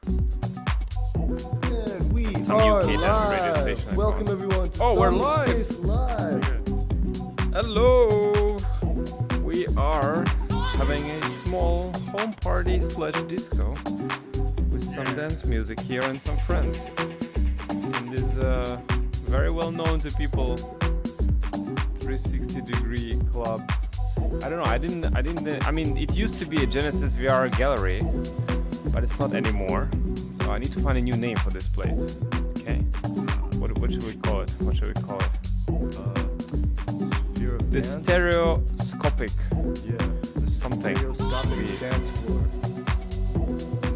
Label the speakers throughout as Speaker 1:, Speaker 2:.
Speaker 1: And we
Speaker 2: Some
Speaker 1: are
Speaker 2: UK radio
Speaker 1: live.
Speaker 2: station, I
Speaker 1: Welcome
Speaker 2: found.
Speaker 1: everyone to
Speaker 2: Oh, we're
Speaker 1: Somnium
Speaker 2: live.
Speaker 1: Space Live.
Speaker 2: Hello! We are having a small home party / disco with some dance music here and some friends. In this very well known to people 360-degree club. I don't know, I mean, it used to be a Genesis VR gallery, but it's not anymore. So I need to find a new name for this place. Okay. What should we call it? What should we call it? The stereoscopic.
Speaker 1: Yeah.
Speaker 2: Something.
Speaker 1: Stereoscopic dance floor.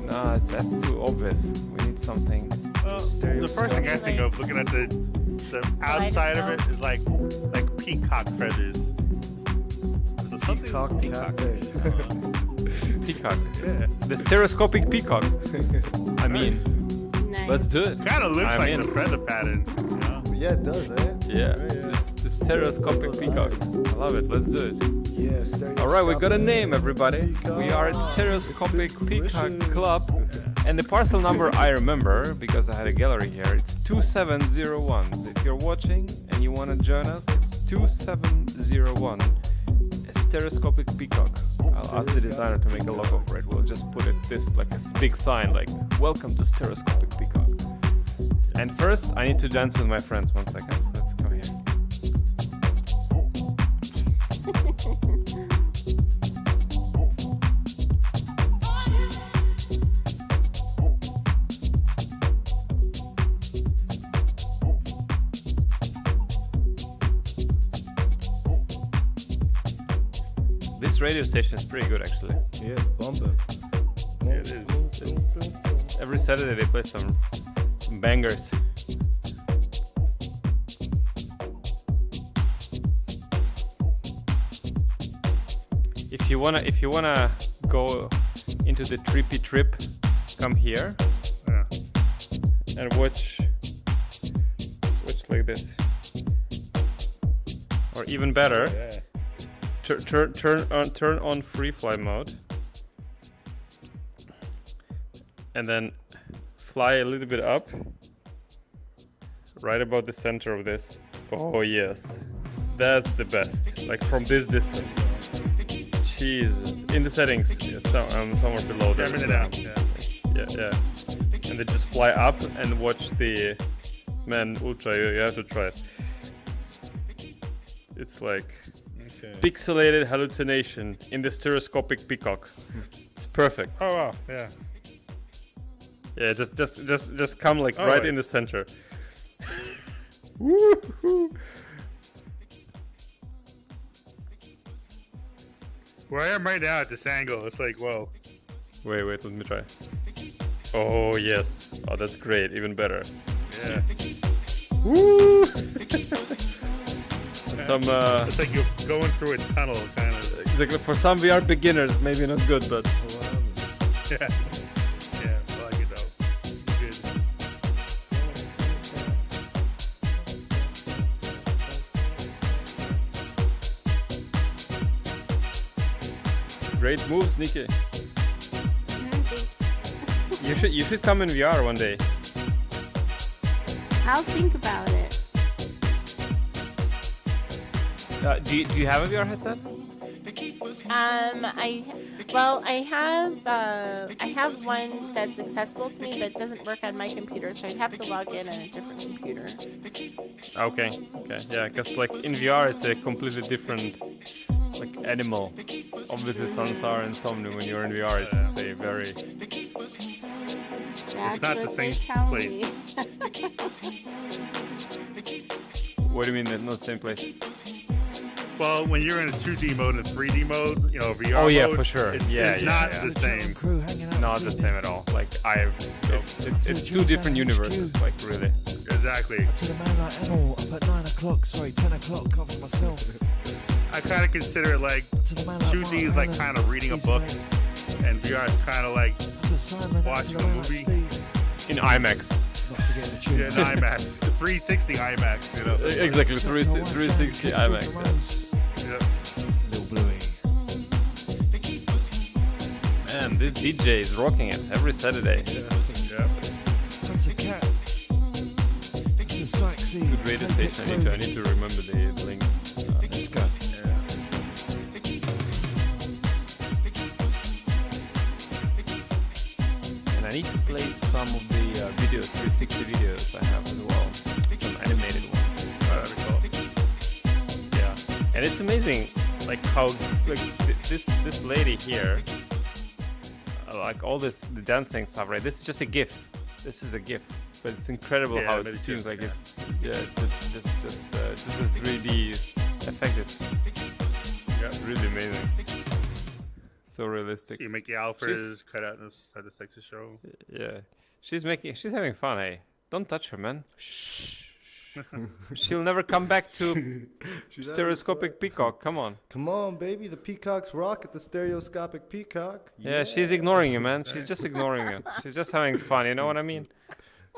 Speaker 2: Nah, that's too obvious. We need something.
Speaker 3: The first thing I think of looking at the outside of it is like peacock feathers. So something
Speaker 1: Peacock Cafe.
Speaker 2: Peacock.
Speaker 3: Yeah.
Speaker 2: The stereoscopic peacock. I mean,
Speaker 4: Nice.
Speaker 2: let's do it.
Speaker 3: Kind of looks
Speaker 2: I'm
Speaker 3: like
Speaker 2: in.
Speaker 3: the feather pattern. You know?
Speaker 1: Yeah, it does, eh?
Speaker 2: Yeah.
Speaker 1: Right, yeah.
Speaker 2: The stereoscopic peacock. I love it. Let's do it.
Speaker 1: Yeah, stereoscopic.
Speaker 2: All right, we got a name, everybody. We are at Stereoscopic Peacock Club, and the parcel number I remember because I had a gallery here. It's 2701. So if you're watching and you want to join us, it's 2701. A Stereoscopic Peacock. I'll ask the designer to make a logo for it. We'll just put it this like a big sign, like "Welcome to Stereoscopic Peacock." And first, I need to dance with my friends. 1 second. Let's go here. This radio station is pretty good, actually.
Speaker 1: Yeah, it's bumping.
Speaker 3: Yeah, it is.
Speaker 2: Every Saturday they play some bangers. If you wanna go into the trippy trip, come here
Speaker 3: Yeah.
Speaker 2: and watch like this. Or even better,
Speaker 3: Yeah.
Speaker 2: turn on free fly mode, and then fly a little bit up, right about the center of this. Oh yes, that's the best. Like from this distance. Jesus, in the settings, yeah, somewhere below there.
Speaker 3: Jamming it out. Yeah.
Speaker 2: Yeah. And they just fly up and watch the ultra. You have to try it. It's like
Speaker 3: Okay.
Speaker 2: pixelated hallucination in the stereoscopic peacock. It's perfect.
Speaker 3: Oh wow. Yeah.
Speaker 2: Yeah, just come like
Speaker 3: Oh,
Speaker 2: right
Speaker 3: wait.
Speaker 2: in the center. Woo-hoo.
Speaker 3: Where I am right now at this angle, it's like whoa.
Speaker 2: Wait, let me try. Oh yes. Oh, that's great. Even better.
Speaker 3: Yeah.
Speaker 2: Woo! Some
Speaker 3: It's like you're going through a tunnel, kind of.
Speaker 2: exactly for some VR beginners, maybe not good, but
Speaker 3: Yeah. Yeah. I like it though. Good.
Speaker 2: great moves, Nikki.
Speaker 4: Thanks.
Speaker 2: You should come in VR one day.
Speaker 4: I'll think about it.
Speaker 2: Do you have a VR headset?
Speaker 4: I have one that's accessible to me, but it doesn't work on my computer, so I'd have to log in on a different computer.
Speaker 2: Okay, yeah, because like in VR it's a completely different like animal. Obviously Sansar and Somnium when you're in VR it's just a very
Speaker 4: That's
Speaker 3: not
Speaker 4: what
Speaker 3: the
Speaker 4: they're
Speaker 3: same
Speaker 4: telling
Speaker 3: place.
Speaker 4: me.
Speaker 2: what do you mean they're not the same place?
Speaker 3: Well, when you're in a 2D mode and 3D mode, you know, VR
Speaker 2: Oh, yeah,
Speaker 3: mode,
Speaker 2: for sure.
Speaker 3: It's,
Speaker 2: Yeah,
Speaker 3: it's
Speaker 2: yeah,
Speaker 3: not
Speaker 2: yeah.
Speaker 3: the same.
Speaker 5: Crew hanging out
Speaker 2: Not the
Speaker 5: this evening.
Speaker 2: same at all. Like it's two different universes, like really.
Speaker 3: Exactly.
Speaker 5: To the man like Emil up at 9 o'clock, sorry, 10 o'clock, cover myself.
Speaker 3: I kind of consider it like
Speaker 5: To the man like
Speaker 3: 2D is
Speaker 5: Mark
Speaker 3: like
Speaker 5: Allen,
Speaker 3: kind of reading a
Speaker 5: easy
Speaker 3: book,
Speaker 5: mate.
Speaker 3: and VR is kind of like
Speaker 5: To Simon, to
Speaker 3: watching
Speaker 5: the
Speaker 3: a
Speaker 5: man like
Speaker 3: movie.
Speaker 5: Steve.
Speaker 2: In IMAX.
Speaker 5: Not forgetting the tune.
Speaker 3: yeah, an IMAX, 360 IMAX, you know.
Speaker 2: Exactly, 360 IMAX.
Speaker 3: Yeah.
Speaker 5: Little Bluey.
Speaker 2: Man, this DJ is rocking it every Saturday.
Speaker 5: That's a cat. It's a sightsee.
Speaker 2: Good radio station. I need to remember the link.
Speaker 5: Let's go.
Speaker 2: And I need to play some of the videos, 360 videos I have as well. Some animated ones.
Speaker 3: That'd be cool.
Speaker 2: Yeah. And it's amazing, like how like this lady here, like all this the dancing stuff, right? This is just a GIF. This is a GIF, but it's incredible
Speaker 3: Yeah,
Speaker 2: how it
Speaker 3: maybe
Speaker 2: seems
Speaker 3: too,
Speaker 2: like
Speaker 3: yeah.
Speaker 2: it's just a 3D effect. It's really amazing. So realistic.
Speaker 3: You make the Alfred's cut out this at the Texas show.
Speaker 2: Yeah, she's having fun. Hey, don't touch her, man. She'll never come back to
Speaker 1: She's
Speaker 2: stereoscopic peacock. Come on.
Speaker 1: Come on, baby. The peacocks rock at the stereoscopic peacock.
Speaker 2: Yeah, she's ignoring you, man. She's just ignoring you. She's just having fun. You know what I mean?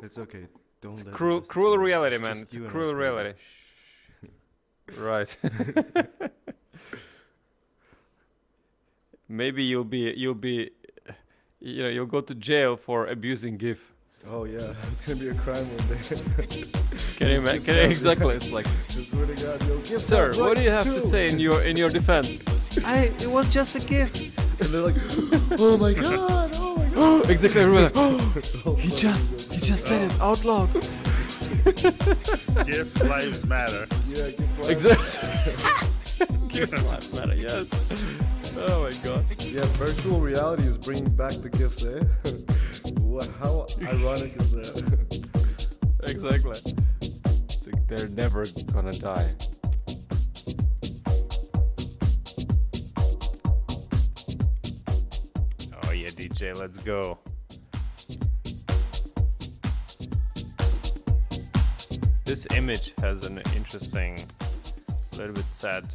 Speaker 1: It's okay. Don't let
Speaker 2: Cruel reality,
Speaker 1: it's
Speaker 2: man.
Speaker 1: just
Speaker 2: It's
Speaker 1: you
Speaker 2: a
Speaker 1: and
Speaker 2: cruel
Speaker 1: us, baby.
Speaker 2: reality. Right. Maybe you'll go to jail for abusing GIF.
Speaker 1: Oh yeah, it's gonna be a crime one day.
Speaker 2: Can you imagine? Exactly. It's like,
Speaker 1: I swear to God, yo, give
Speaker 2: sir,
Speaker 1: that
Speaker 2: what do you
Speaker 1: rights
Speaker 2: have to
Speaker 1: too.
Speaker 2: say in your defense? It was just a GIF.
Speaker 1: And they're like, oh my God, oh my God.
Speaker 2: Exactly. Everyone like,
Speaker 1: Oh,
Speaker 2: he just said it out loud.
Speaker 3: GIF lives matter.
Speaker 1: yeah, give life.
Speaker 2: Exactly. GIFs lives matter. Yes. Oh my God.
Speaker 1: Yeah, virtual reality is bringing back the gifts, eh? How ironic is that?
Speaker 2: Exactly. It's like they're never gonna die. Oh yeah, DJ, let's go. This image has an interesting, little bit sad,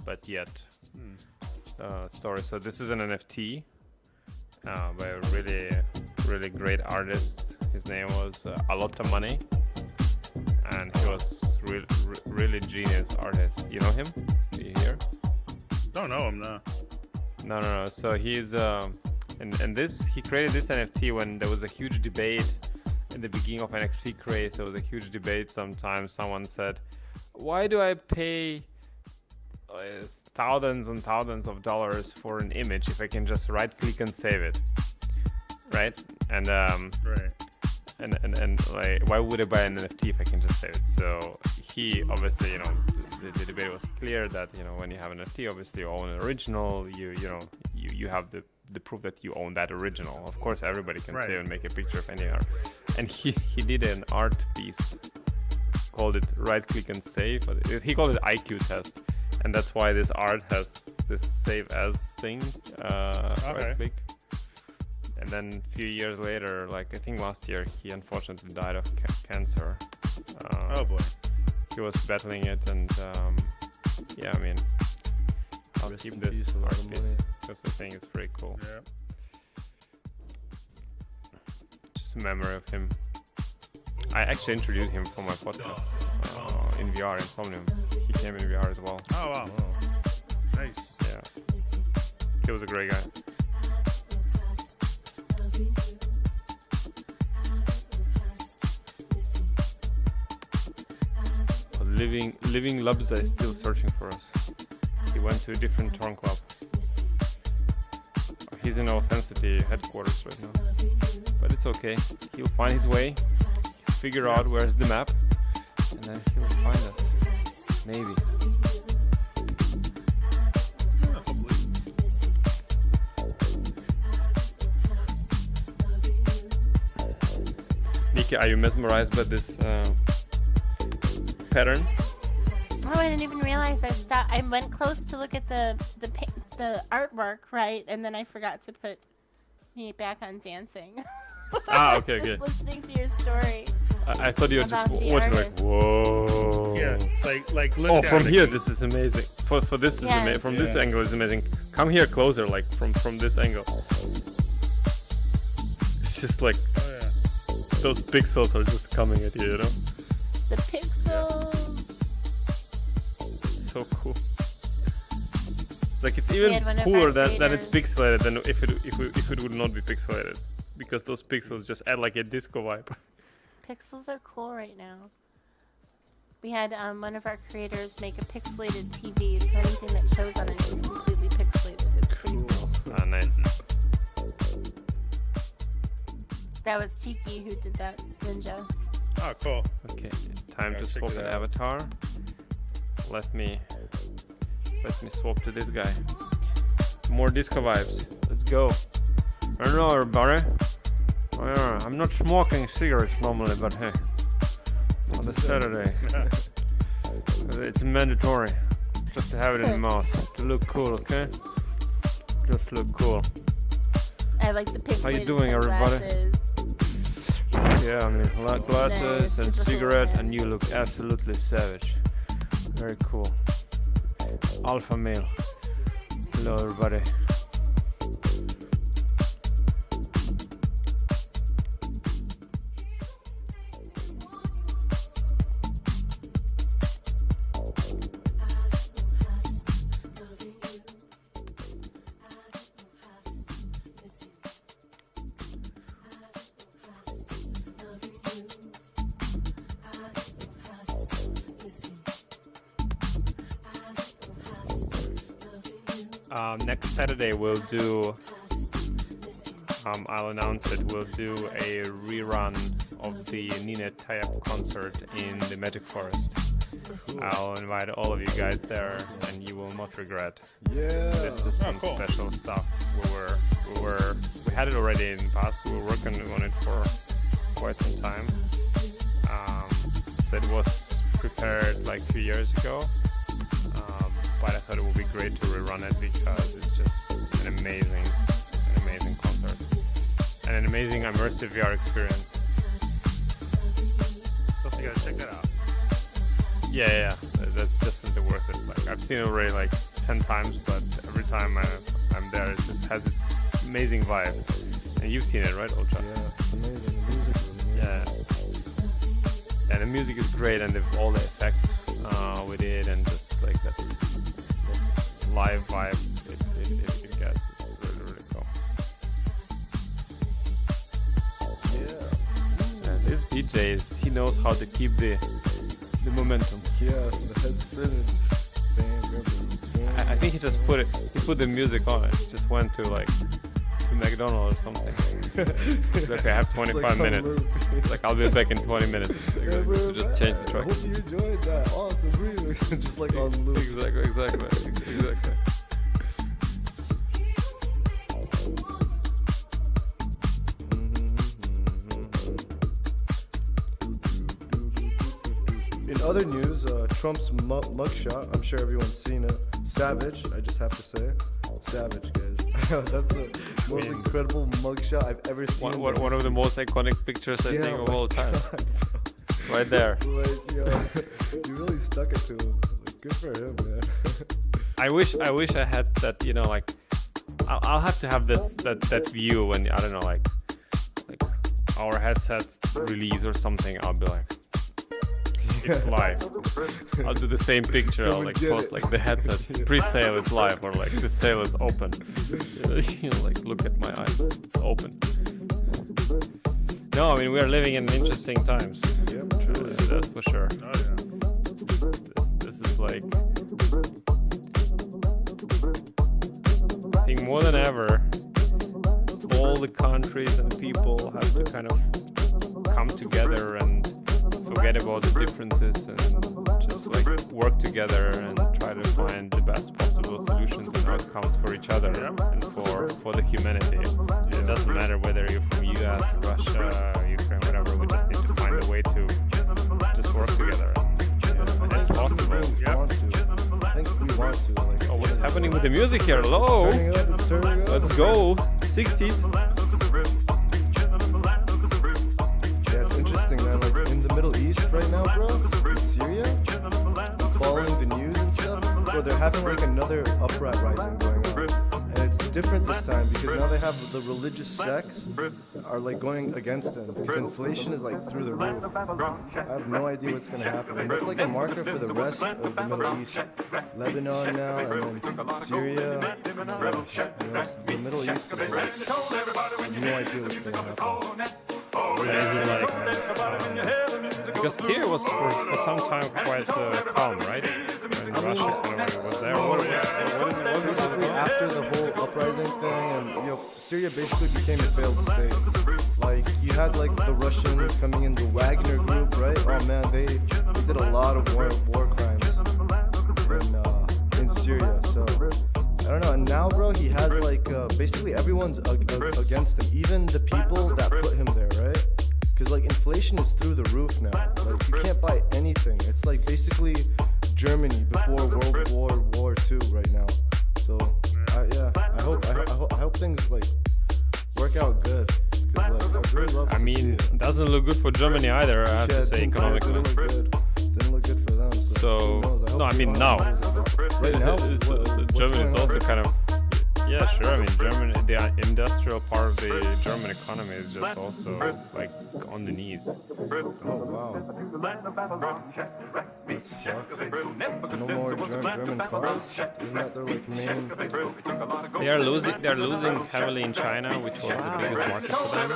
Speaker 2: but yet story. So this is an NFT by a really great artist. His name was A Lot of Money, and he was really genius artist. You know him? Do you hear?
Speaker 3: Don't know him though.
Speaker 2: No. So he's and this he created this NFT when there was a huge debate in the beginning of NFT craze. There was a huge debate. Sometimes someone said, "Why do I pay thousands and thousands of dollars for an image if I can just right-click and save it?" Right? And
Speaker 3: Right.
Speaker 2: and like, why would I buy an NFT if I can just save it? So he obviously, the debate was clear that when you have an NFT, obviously you own an original. You have the proof that you own that original. Of course, everybody can
Speaker 3: Right.
Speaker 2: save and make a picture of any art. And he did an art piece, called it right click and save. He called it IQ test, and that's why this art has this save as thing. Right click. And then a few years later, like I think last year, he unfortunately died of cancer.
Speaker 3: Oh boy.
Speaker 2: He was battling it, and yeah, I mean, I'll
Speaker 1: Rest
Speaker 2: keep
Speaker 1: in
Speaker 2: this
Speaker 1: peace, a lot
Speaker 2: art
Speaker 1: of
Speaker 2: piece
Speaker 1: money.
Speaker 2: because I think it's pretty cool.
Speaker 3: Yeah.
Speaker 2: Just a memory of him. I actually interviewed him for my podcast in VR in Somnium. He came in VR as well.
Speaker 3: Oh wow. Nice.
Speaker 2: Yeah, he was a great guy. Living Labza is still searching for us. He went to a different torn club. He's in Authenticity headquarters right now. But it's okay. He'll find his way, figure out where's the map, and then he'll find us. Maybe. Nikki, are you mesmerized by this pattern?
Speaker 4: Oh, I didn't even realize I stopped. I went close to look at the artwork, right, and then I forgot to put me back on dancing.
Speaker 2: Ah,
Speaker 4: I was
Speaker 2: okay,
Speaker 4: just
Speaker 2: okay.
Speaker 4: listening to your story.
Speaker 2: I thought you were just
Speaker 4: About the
Speaker 2: watching like,
Speaker 4: artist.
Speaker 2: whoa.
Speaker 3: Yeah. Like look
Speaker 2: Oh,
Speaker 3: down
Speaker 2: from
Speaker 3: the-
Speaker 2: here, this is amazing. For this is
Speaker 4: Yeah.
Speaker 2: amazing. From this
Speaker 3: Yeah.
Speaker 2: angle is amazing. Come here closer, like from this angle. It's just like
Speaker 3: Oh yeah.
Speaker 2: those pixels are just coming at you, you know?
Speaker 4: The pixels.
Speaker 2: So cool. Like it's even
Speaker 4: had one of
Speaker 2: cooler
Speaker 4: our
Speaker 2: than it's
Speaker 4: creators.
Speaker 2: pixelated than if it would not be pixelated. because those pixels just add like a disco vibe.
Speaker 4: Pixels are cool right now. We had one of our creators make a pixelated TV, so anything that shows on it is completely pixelated. It's pretty cool.
Speaker 2: Ah, nice.
Speaker 4: That was Tiki who did that, Ninja.
Speaker 3: Oh, cool.
Speaker 2: Okay, time
Speaker 3: Yeah,
Speaker 2: to
Speaker 3: check
Speaker 2: swap
Speaker 3: it
Speaker 2: an
Speaker 3: out.
Speaker 2: avatar. Let me swap to this guy. More disco vibes. Let's go. Hello, everybody. Oh, yeah, I'm not smoking cigarettes normally, but hey, on the Saturday, it's mandatory just to have it in the mouth to look cool. Okay, just look cool.
Speaker 4: I like the pixelated
Speaker 2: How you doing, everybody?
Speaker 4: sunglasses.
Speaker 2: Yeah, I mean, glasses
Speaker 4: Nice,
Speaker 2: and
Speaker 4: super cool,
Speaker 2: cigarette,
Speaker 4: man.
Speaker 2: and you look absolutely savage. Very cool. Alpha male. Hello, everybody. Next Saturday we'll do, I'll announce it, we'll do a rerun of the Nina Tayeb concert in the Magic Forest. I'll invite all of you guys there and you will not regret.
Speaker 1: Yeah.
Speaker 2: This is some
Speaker 3: cool.
Speaker 2: special stuff. We had it already in the past, we were working on it for quite some time. So it was prepared like 2 years ago. But I thought it would be great to rerun it because it's just an amazing concert and an amazing immersive VR experience.
Speaker 3: So you gotta check that out.
Speaker 2: Yeah, that's definitely worth it. Like I've seen it already like 10 times, but every time I'm there, it just has its amazing vibe. And you've seen it, right, Ultra?
Speaker 1: Yeah, it's amazing. The music is amazing.
Speaker 2: Yeah. And the music is great, and all the effects with it, and just like that live vibe it gets. It's really, really cool.
Speaker 1: Yeah.
Speaker 2: And this DJ, he knows how to keep the momentum.
Speaker 1: Yeah, the head spinning. Bam,
Speaker 2: I think he just put the music on it. Just went to like to McDonald's or something. He's like, I have 25 minutes. It's like I'll be back in 20 minutes. Like,
Speaker 1: Yeah, bro,
Speaker 2: just change the
Speaker 1: I
Speaker 2: track.
Speaker 1: hope you enjoyed that. Awesome remix. Just like on loop.
Speaker 2: Exactly.
Speaker 1: In other news, Trump's mugshot, I'm sure everyone's seen it. Savage, I just have to say. Savage, guys. That's the most incredible mugshot I've ever seen.
Speaker 2: One of the most iconic pictures I think of
Speaker 1: my
Speaker 2: all time.
Speaker 1: God, bro.
Speaker 2: Right there.
Speaker 1: Like, yo, you really stuck it to him. Like, good for him, man.
Speaker 2: I wish I had that, you know, like I'll have to have that view when, I don't know, like our headsets release or something. I'll be like, it's live. I'll do the same picture.
Speaker 1: Come
Speaker 2: I'll
Speaker 1: and
Speaker 2: like
Speaker 1: get
Speaker 2: post
Speaker 1: it.
Speaker 2: like the headsets pre-sale is live, or like the sale is open. You know, like look at my eyes, it's open. No, I mean we are living in interesting times.
Speaker 1: Yeah, truly.
Speaker 2: That's for sure.
Speaker 3: Oh yeah.
Speaker 2: This is like, I think more than ever, all the countries and people have to kind of come together and forget about the differences and just like work together and try to find the best possible solutions and outcomes for each other and for the humanity. It doesn't matter whether you're from US, Russia, Ukraine, whatever. We just need to find a way to just work together. And it's possible.
Speaker 1: We want to. I think we want to. Like,
Speaker 2: Oh, what's happening with the music here? Hello.
Speaker 1: Turning up, it's turning up.
Speaker 2: Let's go. 60s.
Speaker 1: Yeah, it's interesting, man. Like in the Middle East right now, bro, in Syria, following the news and stuff, bro, they're having like another uprising going on, and it's different this time because now they have the religious sects are like going against him because inflation is like through the roof. I have no idea what's gonna happen. And that's like a marker for the rest of the Middle East. Lebanon now, and then Syria. Yeah, you know, the Middle East. Is like, I have no idea what's gonna happen.
Speaker 2: Because Syria was for some time quite calm, right? When Russia kind of was there. What is it?
Speaker 1: Basically, after the whole uprising thing, and you know, Syria basically became a failed state. Like you had like the Russians coming in, the Wagner group, right? Oh man, they did a lot of war crimes in Syria. So I don't know. And now, bro, he has like basically everyone's against him, even the people that put him there, right? Because like inflation is through the roof now. Like you can't buy anything. It's like basically Germany before World War II right now. So I hope things like work out good. 'Cause, like, I really love
Speaker 2: I
Speaker 1: to
Speaker 2: mean,
Speaker 1: see it.
Speaker 2: it doesn't look good for Germany either, I have to say, economically.
Speaker 1: Didn't look good for them.
Speaker 2: So,
Speaker 1: who knows?
Speaker 2: no, I
Speaker 1: hope
Speaker 2: mean,
Speaker 1: they
Speaker 2: now.
Speaker 1: find ways. Right now,
Speaker 2: Germany is
Speaker 1: going on
Speaker 2: also
Speaker 1: right
Speaker 2: kind of, yeah, sure. I mean, Germany, the industrial part of the German economy is just also like on the knees.
Speaker 1: Oh wow. That sucks. So no more German cars? Isn't that their like main?
Speaker 2: They're losing heavily in China, which was the biggest market for them,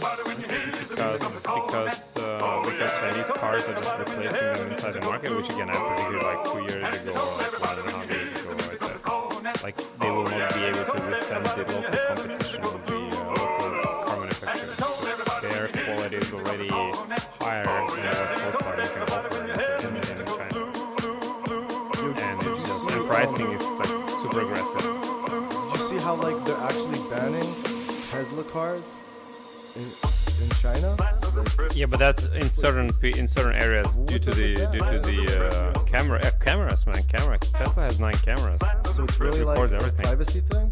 Speaker 2: because Chinese cars are just replacing them inside the market, which again I predicted like 2 years ago, or like 1.5 years ago. I said like they will not be able to withstand the local competition with the local car manufacturers. Their quality is already higher than what Volkswagen can offer in China, and it's just the pricing is like super aggressive.
Speaker 1: Did you see how like they're actually banning Tesla cars in China? Like,
Speaker 2: Yeah, but that's in certain areas due to the cameras, man. Tesla has 9 cameras.
Speaker 1: so it's really like
Speaker 2: records
Speaker 1: a
Speaker 2: everything.
Speaker 1: privacy thing?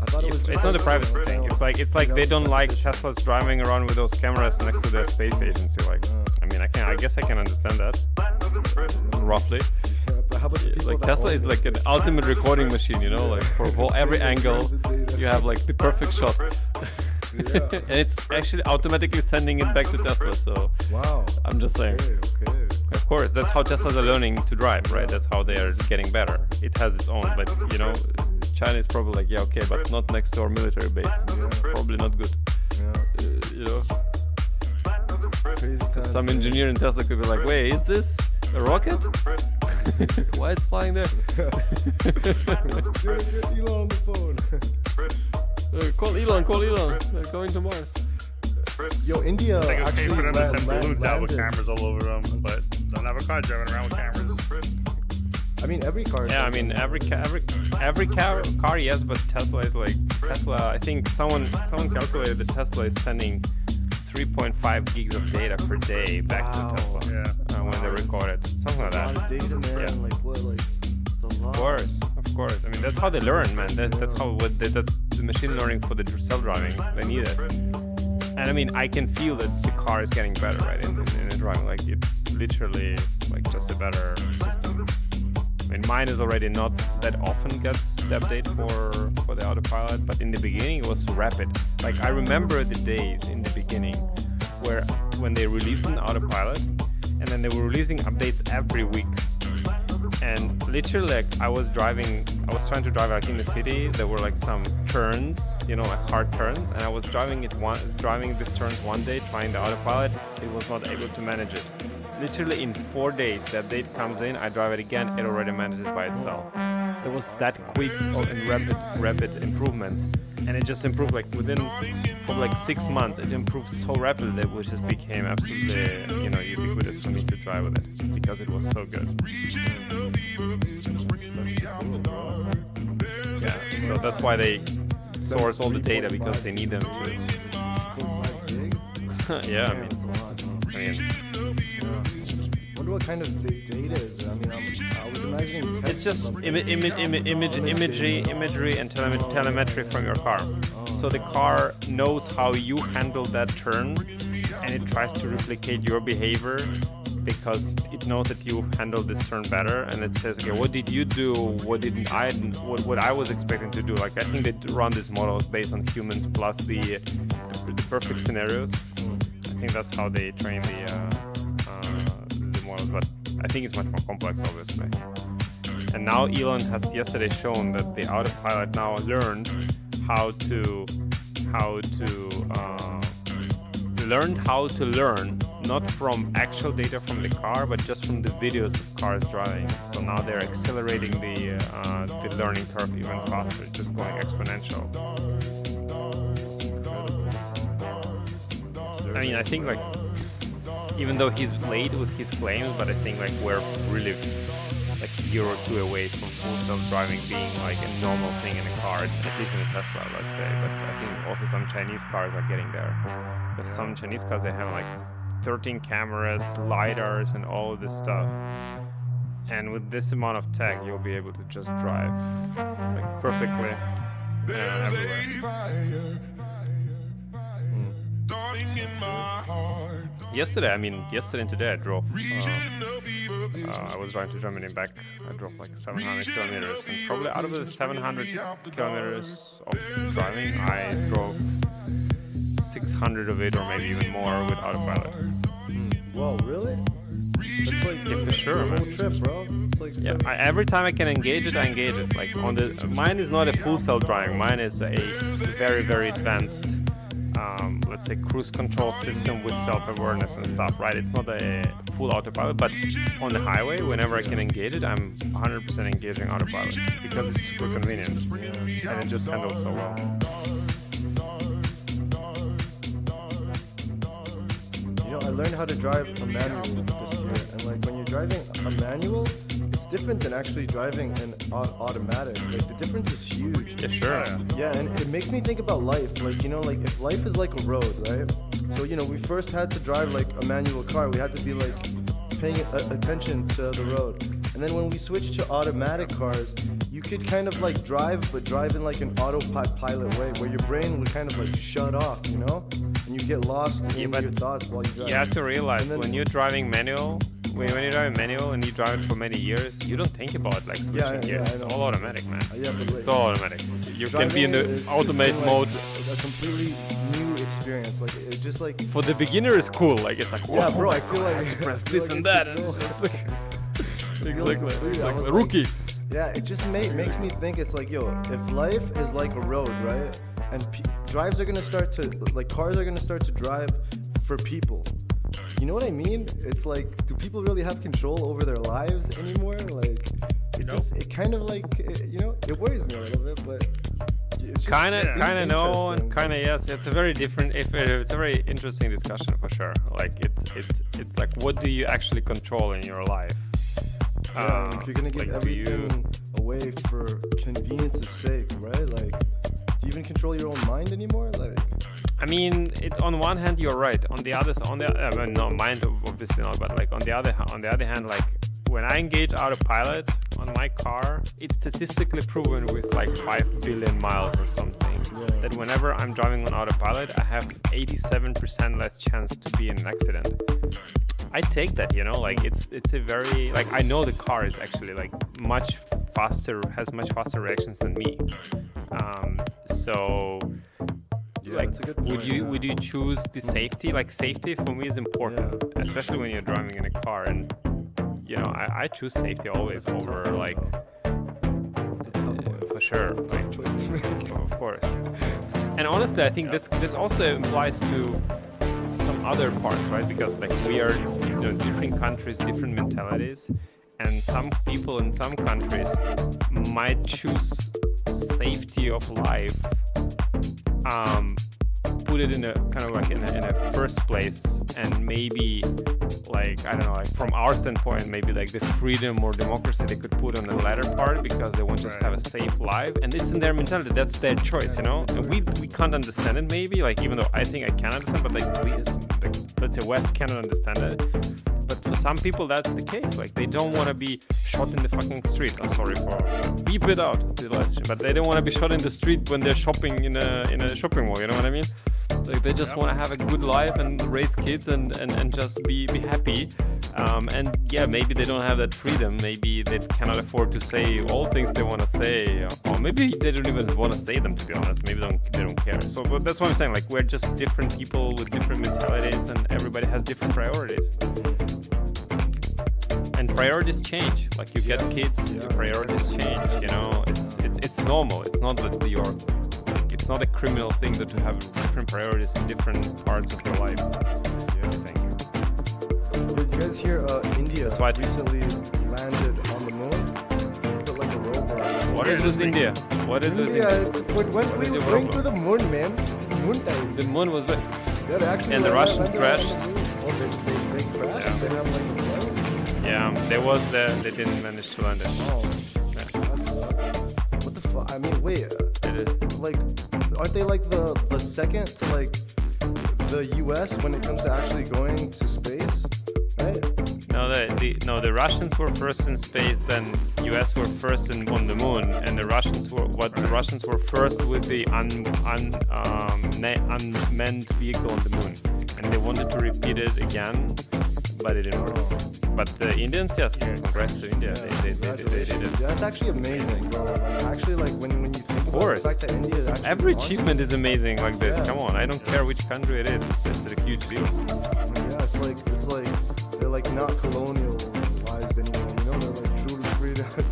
Speaker 1: I thought it was just
Speaker 2: It's not a
Speaker 1: like,
Speaker 2: privacy thing. It's like they don't like Teslas driving around with those cameras next to their space agency. Like, I mean, I guess I can understand that roughly.
Speaker 1: Yeah, but how about the people
Speaker 2: Like
Speaker 1: that
Speaker 2: Tesla
Speaker 1: own
Speaker 2: is
Speaker 1: them?
Speaker 2: like an ultimate recording machine, you know, like for every angle you have like the perfect shot.
Speaker 1: Yeah.
Speaker 2: And it's actually automatically sending it back to Tesla. So
Speaker 1: Wow.
Speaker 2: I'm just saying.
Speaker 1: Okay.
Speaker 2: Of course, that's how Teslas are learning to drive, right? That's how they are getting better. It has its own, but you know, China is probably like, yeah, okay, but not next to our military base. Probably not good.
Speaker 1: Yeah.
Speaker 2: You know,
Speaker 1: Crazy times.
Speaker 2: some engineer in Tesla could be like, wait, is this a rocket? Why is it flying there?
Speaker 1: Get Elon on the phone.
Speaker 2: Call Elon. They're going to Mars.
Speaker 1: Yo, India
Speaker 3: I think it's okay
Speaker 1: actually
Speaker 3: for them to send balloons out with
Speaker 1: landed.
Speaker 3: cameras all over them, but don't have a car driving around with cameras.
Speaker 1: I mean, every car.
Speaker 2: Yeah, I mean every car, yes, but Tesla is like I think someone calculated that Tesla is sending 3.5 gigs of data per day back
Speaker 1: Wow.
Speaker 2: to Tesla
Speaker 3: Yeah.
Speaker 2: when they record it, something like
Speaker 1: a lot
Speaker 2: that.
Speaker 1: of data, man.
Speaker 2: Yeah.
Speaker 1: Like what? Like it's a lot.
Speaker 2: Of course. I mean that's how they learn, man. That's the machine learning for the self-driving. They need it. And I mean, I can feel that the car is getting better, right? In the driving, like it's literally like just a better system. I mean, mine is already not that often gets the update for the autopilot, but in the beginning it was rapid. Like I remember the days in the beginning when they released an autopilot, and then they were releasing updates every week. And literally, like I was trying to drive like in the city. There were like some turns, you know, like hard turns, and I was driving these turns one day, trying the autopilot. It was not able to manage it. Literally in 4 days, the update comes in. I drive it again. It already manages by itself. There was that quick and rapid improvements, and it just improved like within probably like 6 months. It improved so rapidly that it just became absolutely, you know, ubiquitous for me to drive with it because it was so good. Yeah, so that's why they source all the data, because they need them to. Yeah, I mean,
Speaker 1: Wonder what kind of data is there. I mean, I was imagining.
Speaker 2: it's just imagery and telemetry from your car. So the car knows how you handle that turn, and it tries to replicate your behavior because it knows that you handled this turn better, and it says, okay, what did you do? What didn't I? What I was expecting to do? Like I think they run these models based on humans plus the perfect scenarios. I think that's how they train the models, but I think it's much more complex, obviously. And now Elon has yesterday shown that the autopilot now learned how to learn, not from actual data from the car, but just from the videos of cars driving. So now they're accelerating the learning curve even faster, just going exponential. I mean, I think like, even though he's late with his claims, but I think like we're really like a year or two away from full self-driving being like a normal thing in a car, at least in a Tesla, let's say. But I think also some Chinese cars are getting there. Because some Chinese cars, they have like 13 cameras, LiDARs, and all of this stuff. And with this amount of tech, you'll be able to just drive like perfectly everywhere. Yesterday and today I drove. I was driving to Germany and back. I drove like 700 kilometers, and probably out of the 700 kilometers of driving, I drove 600 of it, or maybe even more, with autopilot.
Speaker 1: Whoa, really? It's like
Speaker 2: Yeah, for sure, man.
Speaker 1: whole trip, bro. It's like
Speaker 2: Yeah, every time I can engage it, I engage it. Like mine is not a full self-driving. Mine is a very, very advanced, let's say, cruise control system with self-awareness and stuff, right? It's not a full autopilot, but on the highway, whenever I can engage it, I'm 100% engaging autopilot because it's super convenient and it just handles so well.
Speaker 1: You know, I learned how to drive a manual this year, and like when you're driving a manual, it's different than actually driving an automatic. Like the difference is huge.
Speaker 2: Yeah, sure.
Speaker 1: Yeah, and it makes me think about life. Like, you know, like if life is like a road, right? So, you know, we first had to drive like a manual car. We had to be like paying attention to the road. And then when we switched to automatic cars, you could kind of like drive, but drive in like an autopilot way, where your brain would kind of like shut off, you know? And you get lost in your thoughts while you drive.
Speaker 2: You have to realize when you're driving manual, when you're driving manual and you drive it for many years, you don't think about like switching gears. It's all automatic, man.
Speaker 1: Yeah, but like,
Speaker 2: It's all automatic. You can be in the automate
Speaker 1: been,
Speaker 2: mode.
Speaker 1: A completely new experience. Like it just like.
Speaker 2: For the beginner, it's cool. Like it's like,
Speaker 1: Yeah,
Speaker 2: whoa,
Speaker 1: bro. I feel like
Speaker 2: I have to press
Speaker 1: I feel
Speaker 2: this
Speaker 1: like
Speaker 2: and
Speaker 1: it's
Speaker 2: that, and
Speaker 1: cool.
Speaker 2: it's just like,
Speaker 1: I was
Speaker 2: a rookie.
Speaker 1: Yeah, it just makes me think it's like, yo, if life is like a road, right? And cars are gonna start to drive for people. You know what I mean? It's like, do people really have control over their lives anymore? Like, it kind of like, it worries me a little bit, but it's just
Speaker 2: Kind of no, and
Speaker 1: interesting.
Speaker 2: kind of yes. It's a very different. It's a very interesting discussion for sure. Like it's like, what do you actually control in your life?
Speaker 1: Yeah, if you're gonna give
Speaker 2: like, do you-
Speaker 1: everything away for convenience's sake, right? Like, do you even control your own mind anymore? Like,
Speaker 2: I mean, on one hand you're right. On the other, no, mind obviously not. But like on the other hand, like when I engage autopilot on my car, it's statistically proven with like 5 billion miles or something that whenever I'm driving on autopilot, I have 87% less chance to be in an accident. I take that, like it's a very, like, I know the car is actually like much faster, has much faster reactions than me. So like,
Speaker 1: that's a good point,
Speaker 2: would you choose the safety? Like, safety for me is important, especially when you're driving in a car. And I choose safety always over like, for sure, like,
Speaker 1: choice to make.
Speaker 2: of course. And honestly, I think this also applies to some other parts, right? Because like we are, different countries, different mentalities, and some people in some countries might choose safety of life, put it in a kind of like in a first place, and maybe like, I don't know, like from our standpoint, maybe like the freedom or democracy they could put on the latter part because they want to just have a safe life, and it's in their mentality. That's their choice, And we can't understand it, maybe, like, even though I think I can understand, but like we as, like, let's say West cannot understand it. But for some people that's the case. Like, they don't want to be shot in the fucking street. I'm sorry for beep it out, but they don't want to be shot in the street when they're shopping in a shopping mall. You know what I mean? Like, they just want to have a good life and raise kids and just be happy. And yeah, maybe they don't have that freedom. Maybe they cannot afford to say all things they want to say, or maybe they don't even want to say them. To be honest, maybe they don't care. So but that's what I'm saying. Like we're just different people with different mentalities, and everybody has different priorities. And priorities change. Like you get kids, your priorities change. You know, it's normal. It's not that it's not a criminal thing that to have different priorities in different parts of your life. I think.
Speaker 1: Did you guys hear India
Speaker 2: That's why
Speaker 1: recently landed on the moon? Put like a rover on it.
Speaker 2: What is with India? What is with
Speaker 1: India,
Speaker 2: India?
Speaker 1: when we
Speaker 2: is your
Speaker 1: went to
Speaker 2: problem?
Speaker 1: the moon, man. It's moon time.
Speaker 2: The moon was big.
Speaker 1: Yeah, they actually
Speaker 2: And the
Speaker 1: landed
Speaker 2: Russians
Speaker 1: on the
Speaker 2: crashed.
Speaker 1: moon. Oh, they crashed?
Speaker 2: Yeah.
Speaker 1: They have like a plane?
Speaker 2: Yeah, they didn't manage to land it.
Speaker 1: Oh, that sucks. What the fuck? I mean, wait. Like, aren't they like the second to like the U.S. when it comes to actually going to space? Right?
Speaker 2: No, the Russians were first in space, then US were first on the moon, and the Russians were first with the unmanned vehicle on the moon, and they wanted to repeat it again, but it didn't work. But the Indians, yes, congrats to India, they did it.
Speaker 1: That's actually amazing, bro. Like, actually, like when you think about
Speaker 2: course.
Speaker 1: the fact that India is actually
Speaker 2: Every
Speaker 1: launched-
Speaker 2: achievement is amazing like this.
Speaker 1: Yeah.
Speaker 2: Come on, I don't care which country it is. It's a huge deal.
Speaker 1: Yeah, it's like they're like not colonialized anymore. You know, they're like truly free. It's a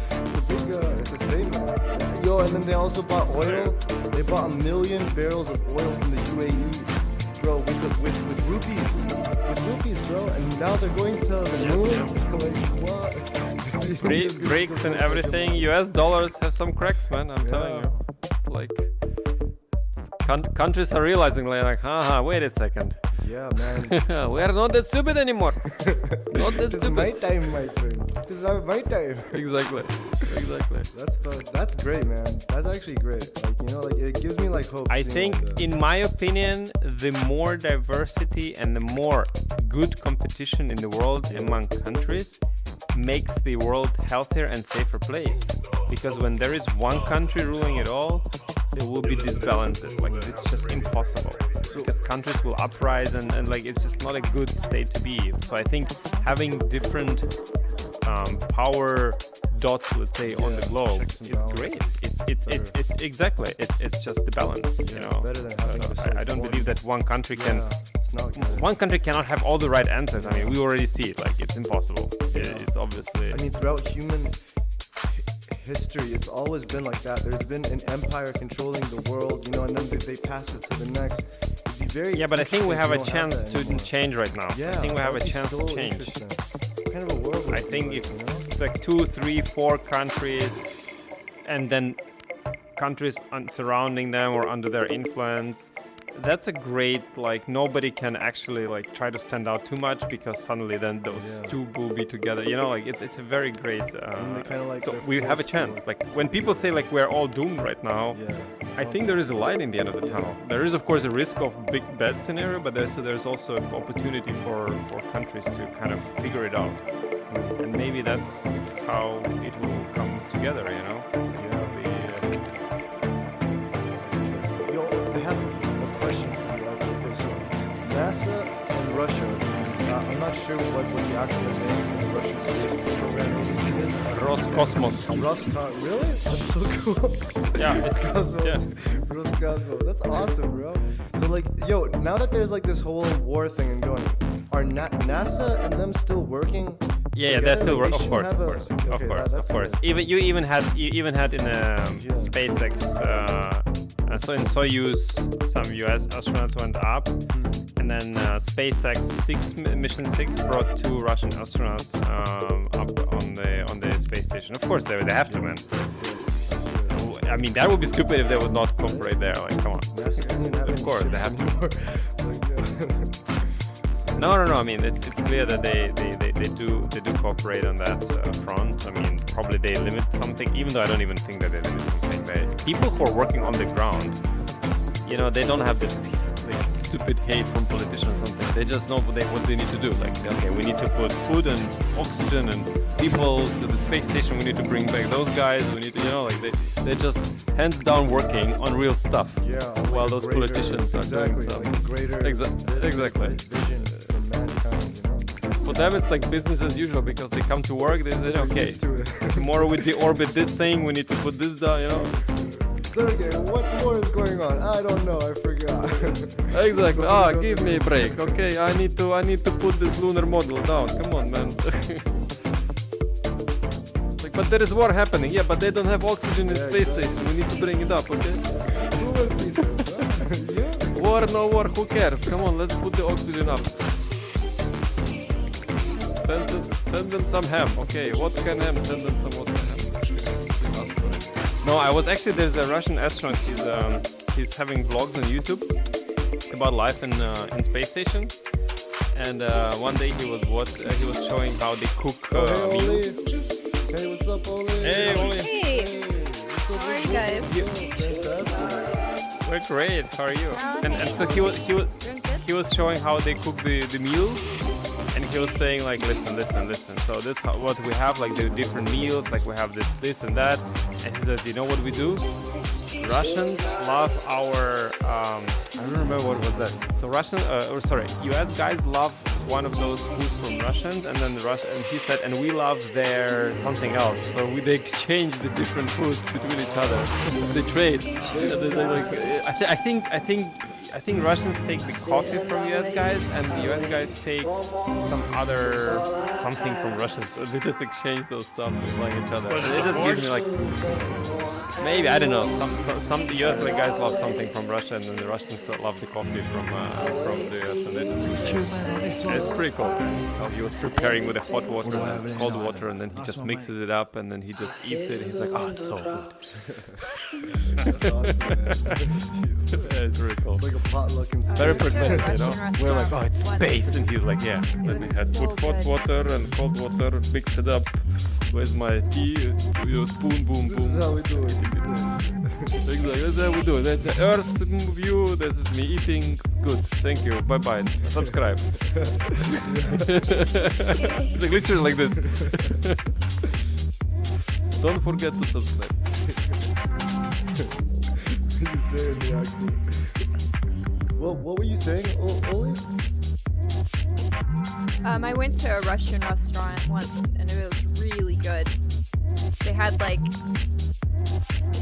Speaker 1: big, it's a statement. Yo, and then they also bought oil. They bought 1 million barrels of oil from the UAE, bro, with rupees, bro. And now they're going to the moon. Like what?
Speaker 2: Breaks and everything. US dollars have some cracks, man. I'm telling you. It's like countries are realizing, like, haha, wait a second.
Speaker 1: Yeah, man.
Speaker 2: We are not that stupid anymore. Not that
Speaker 1: This is my
Speaker 2: stupid.
Speaker 1: time, my friend. This is not my time.
Speaker 2: Exactly.
Speaker 1: That's great, man. That's actually great. Like, you know, like it gives me like hope.
Speaker 2: I
Speaker 1: seeing,
Speaker 2: think,
Speaker 1: like,
Speaker 2: in my opinion, the more diversity and the more good competition in the world among countries makes the world healthier and safer place. Because when there is one country ruling it all, there will be disbalances. Like it's just impossible. Because countries will uprise and like it's just not a good state to be. So I think having different power dots, let's say, on the globe
Speaker 1: checks and
Speaker 2: is
Speaker 1: balances.
Speaker 2: great. It's exactly. It's just the balance. You know.
Speaker 1: better than having just,
Speaker 2: I don't
Speaker 1: one-
Speaker 2: believe that one country can.
Speaker 1: it's not good.
Speaker 2: One country cannot have all the right answers. I mean, we already see it. Like it's impossible. It's obviously.
Speaker 1: I mean, throughout human history, it's always been like that. There's been an empire controlling the world, you know, and then they pass it to the next. It'd be very
Speaker 2: Yeah, but I think we have a
Speaker 1: interesting
Speaker 2: chance
Speaker 1: if you don't have
Speaker 2: to
Speaker 1: that
Speaker 2: change right now.
Speaker 1: anymore.
Speaker 2: I think we have a
Speaker 1: that'd be
Speaker 2: chance
Speaker 1: so
Speaker 2: to change.
Speaker 1: interesting. What kind of a world would
Speaker 2: I
Speaker 1: it be
Speaker 2: think
Speaker 1: like,
Speaker 2: if
Speaker 1: you know?
Speaker 2: it's like 2, 3, 4 countries, and then countries surrounding them or under their influence, that's a great, like, nobody can actually like try to stand out too much because suddenly then those two will be together, you know, like it's a very great
Speaker 1: And they kinda like
Speaker 2: so
Speaker 1: they're
Speaker 2: we have a
Speaker 1: forced to,
Speaker 2: chance. Like when people say like we're all doomed right now, I think there is a light in the end of the tunnel. There is of course a risk of big bad scenario, but there's also an opportunity for countries to kind of figure it out, and maybe that's how it will come together, you know.
Speaker 1: Yo, I have a question for you. Okay, so NASA and Russia, I'm not sure what the actual name for the Russian space program agency is.
Speaker 2: Roscosmos.
Speaker 1: Really? That's so cool.
Speaker 2: Yeah,
Speaker 1: Cosmos.
Speaker 2: yeah.
Speaker 1: Roscosmos. That's awesome, bro. So like, yo, now that there's like this whole war thing going, are NASA and them still working?
Speaker 2: Yeah, they're still
Speaker 1: They
Speaker 2: of
Speaker 1: should
Speaker 2: course,
Speaker 1: have
Speaker 2: of
Speaker 1: a-
Speaker 2: course,
Speaker 1: okay,
Speaker 2: of course,
Speaker 1: that's
Speaker 2: of course.
Speaker 1: good.
Speaker 2: You even had in SpaceX, so in Soyuz, some US astronauts went up, and then SpaceX Mission 6 brought 2 Russian astronauts up on the space station. Of course, they have to, man. I mean, that would be stupid if they would not cooperate there. Like, come on.
Speaker 1: NASA doesn't even have
Speaker 2: Of
Speaker 1: any
Speaker 2: course, they
Speaker 1: ships
Speaker 2: have to.
Speaker 1: anymore. Like, yeah.
Speaker 2: No. I mean, it's clear that they do cooperate on that front. I mean, probably they limit something, even though I don't even think that they limit something. People who are working on the ground, you know, they don't have this like, stupid hate from politicians or something. They just know what they need to do. Like, okay, we need to put food and oxygen and people to the space station. We need to bring back those guys. We need to, you know, like they're just hands down working on real stuff.
Speaker 1: Yeah, on, like,
Speaker 2: while
Speaker 1: a
Speaker 2: those
Speaker 1: greater-
Speaker 2: politicians are doing
Speaker 1: exactly,
Speaker 2: some
Speaker 1: like a greater
Speaker 2: exactly.
Speaker 1: vision for mankind, you know?
Speaker 2: for them it's like business as usual because they come to work. They say, okay,
Speaker 1: Used to it.
Speaker 2: tomorrow we deorbit this thing. We need to put this down. You know.
Speaker 1: Sergey, what more is going on? I don't know. I forgot.
Speaker 2: Exactly. Give me a break. Okay, I need to put this lunar module down. Come on, man. It's like, but there is war happening. Yeah, but they don't have oxygen in space station. We need to bring it up. Okay. War, no war. Who cares? Come on, let's put the oxygen up. Send them some ham. Okay, what can ham? Send them some vodka ham. No, I was actually, there's a Russian astronaut. He's having vlogs on YouTube about life in space station. And one day he was showing how they cook meals.
Speaker 1: Hey, what's up, Oli?
Speaker 2: Hey, Oli.
Speaker 6: Hey, how are you guys?
Speaker 2: We're great. How are you? And so
Speaker 6: Doing good?
Speaker 2: he was showing how they cook the meals. And he was saying like, listen. So this what we have, like the different meals, like we have this and that. And he says, you know what we do? Russians love our I don't remember what was that. So US guys love one of those foods from Russians, and then and he said, and we love their something else. So they exchange the different foods between each other. They trade. I think Russians take the coffee from US guys, and the US guys take some other something from Russia. So they just exchange those stuff with like each other. And it just gives me like maybe I don't know. Some US guys love something from Russia, and then the Russians love the coffee from the US, and they just it's pretty cool. He was preparing with the hot water and cold water, and then he just mixes it up, and then he just eats it. And he's like, oh, it's so good.
Speaker 1: That's awesome, man.
Speaker 2: Yeah, it's really cool.
Speaker 1: It's like a potluck in space.
Speaker 2: Very pragmatic, you know.
Speaker 6: Russian
Speaker 2: We're like, oh, it's
Speaker 6: restaurant
Speaker 2: space, and he's like, yeah. Let me put hot water and cold water, mix it up. Where's my tea? Spoon, boom,
Speaker 1: This
Speaker 2: boom.
Speaker 1: is how we do it in space.
Speaker 2: Exactly, that's how we do it. That's the Earth's view. This is me eating. It's good. Thank you. Bye bye. Subscribe. It's like literally like this. Don't forget to subscribe.
Speaker 1: You say in the accent. Well, what were you saying, Oli?
Speaker 6: I went to a Russian restaurant once and it was really good. They had like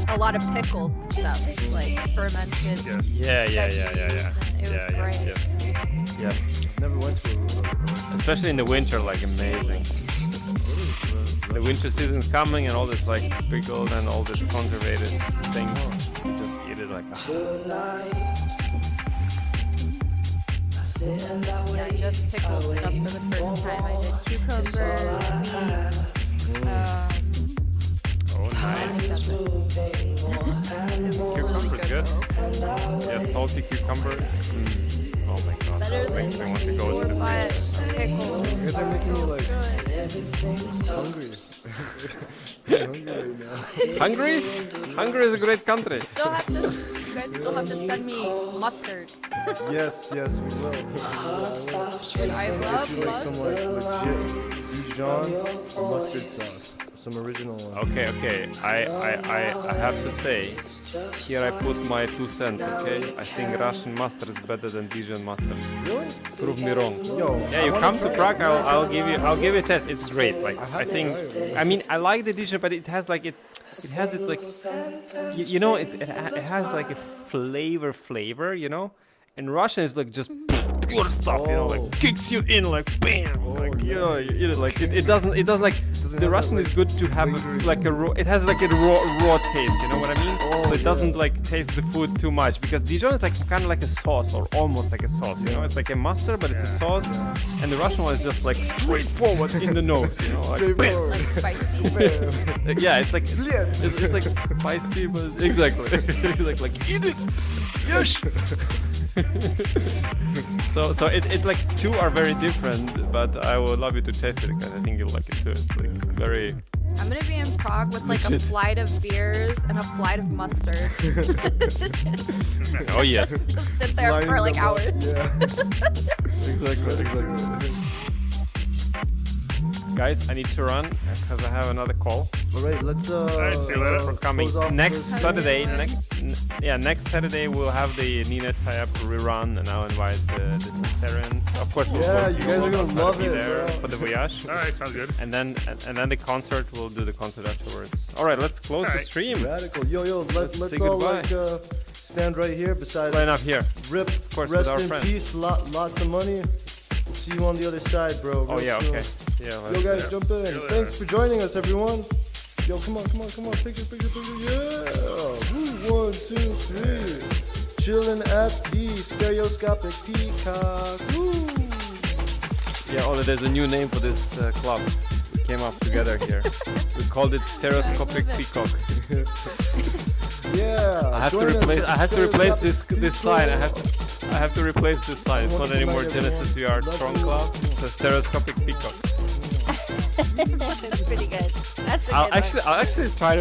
Speaker 6: a lot of pickled stuff, like fermented.
Speaker 2: Yeah.
Speaker 6: veggies, and It was great.
Speaker 2: Yes.
Speaker 1: Never went to a
Speaker 2: Especially in the winter, like amazing. The winter season's coming and all this like pickled and all this conservated things. You just eat it like
Speaker 6: Yeah, just pickled stuff for the first time. I did cucumber, meat.
Speaker 2: oh nice.
Speaker 6: It was really
Speaker 2: Cucumber's good.
Speaker 6: good.
Speaker 2: Yeah, salty cucumber. Oh my god.
Speaker 6: Better
Speaker 2: That
Speaker 6: than
Speaker 2: makes me want to go to the
Speaker 6: store-bought pickles.
Speaker 1: You guys are making me like
Speaker 6: Good.
Speaker 1: hungry. I'm hungry right now.
Speaker 2: Hungary? Hungary is a great country.
Speaker 6: You guys still have to send me mustard.
Speaker 1: Yes, we will.
Speaker 6: And I
Speaker 1: Get
Speaker 6: love
Speaker 1: you like some
Speaker 6: mustard.
Speaker 1: like legit Dijon mustard sauce. Some original one.
Speaker 2: Okay. I have to say, here I put my 2 cents, okay? I think Russian mustard is better than Dijon mustard.
Speaker 1: Really?
Speaker 2: Prove me wrong.
Speaker 1: Yo.
Speaker 2: Yeah, you come to Prague, I'll give you a test. It's great. Like I think, I mean, I like the Dijon, but it has like it has it like, you know, it has like a flavor, you know. And Russian is like just pure stuff, you know, like kicks you in like bam, like you know, you eat it like it doesn't like the Russian is good to have like a raw. It has like a raw taste, you know what I mean? So it doesn't like taste the food too much because Dijon is like kind of like a sauce or almost like a sauce, you know? It's like a mustard, but it's a sauce, and the Russian one is just like straightforward in the nose, you know, like bam.
Speaker 6: Like spicy.
Speaker 2: Yeah, it's like it's like spicy, but exactly like eat it, yes. So it like two are very different, but I would love you to taste it because I think you'll like it too. It's like very.
Speaker 6: I'm gonna be in Prague with like a flight of beers and a flight of mustard.
Speaker 2: Oh yes.
Speaker 6: Just sit there
Speaker 1: Lining
Speaker 6: for like
Speaker 1: them up.
Speaker 6: hours.
Speaker 1: Yeah. Exactly.
Speaker 2: Guys, I need to run because I have another call.
Speaker 1: All right, let's
Speaker 3: right, see you later.
Speaker 2: For coming
Speaker 1: close off
Speaker 2: next
Speaker 1: this-
Speaker 2: Saturday. Next Saturday we'll have the Nina tie-up rerun, and I'll invite the Sincerans. Of course, we'll
Speaker 1: Yeah,
Speaker 2: go
Speaker 1: you
Speaker 2: to
Speaker 1: guys are
Speaker 2: Malta,
Speaker 1: gonna love
Speaker 2: be
Speaker 1: it,
Speaker 2: there
Speaker 1: bro.
Speaker 2: for the voyage.
Speaker 3: All right, sounds good.
Speaker 2: And then the concert. We'll do the concert afterwards. All right, let's close the
Speaker 3: Alright.
Speaker 2: stream.
Speaker 1: Radical. Yo, let's
Speaker 2: say
Speaker 1: all
Speaker 2: goodbye.
Speaker 1: like stand right here beside
Speaker 2: Line up here.
Speaker 1: Rip.
Speaker 2: course, with
Speaker 1: Rest
Speaker 2: our
Speaker 1: in
Speaker 2: friends.
Speaker 1: peace. Lots of money. See you on the other side, bro.
Speaker 2: Oh
Speaker 1: Real
Speaker 2: yeah,
Speaker 1: soon.
Speaker 2: okay. Yeah.
Speaker 1: Yo,
Speaker 2: let's-
Speaker 1: guys, jump in.
Speaker 3: See you later.
Speaker 1: Thanks for joining us, everyone. Yo, come on. Picture. Yeah. Woo, 1, 2, 3. Chillin' at the stereoscopic peacock. Woo.
Speaker 2: Yeah, Ole, there's a new name for this club. We came up together here. We called it Stereoscopic Peacock.
Speaker 1: Yeah.
Speaker 2: I have to
Speaker 1: join us
Speaker 2: replace.
Speaker 1: at
Speaker 2: I have to replace
Speaker 1: Stereoscopic
Speaker 2: this sign.
Speaker 1: Peacock.
Speaker 2: I have to replace this sign. It's not anymore Genesis VR Tron Club. It's a Stereoscopic Peacock.
Speaker 4: That's pretty good. That's a
Speaker 2: I'll
Speaker 4: good one.
Speaker 2: actually try to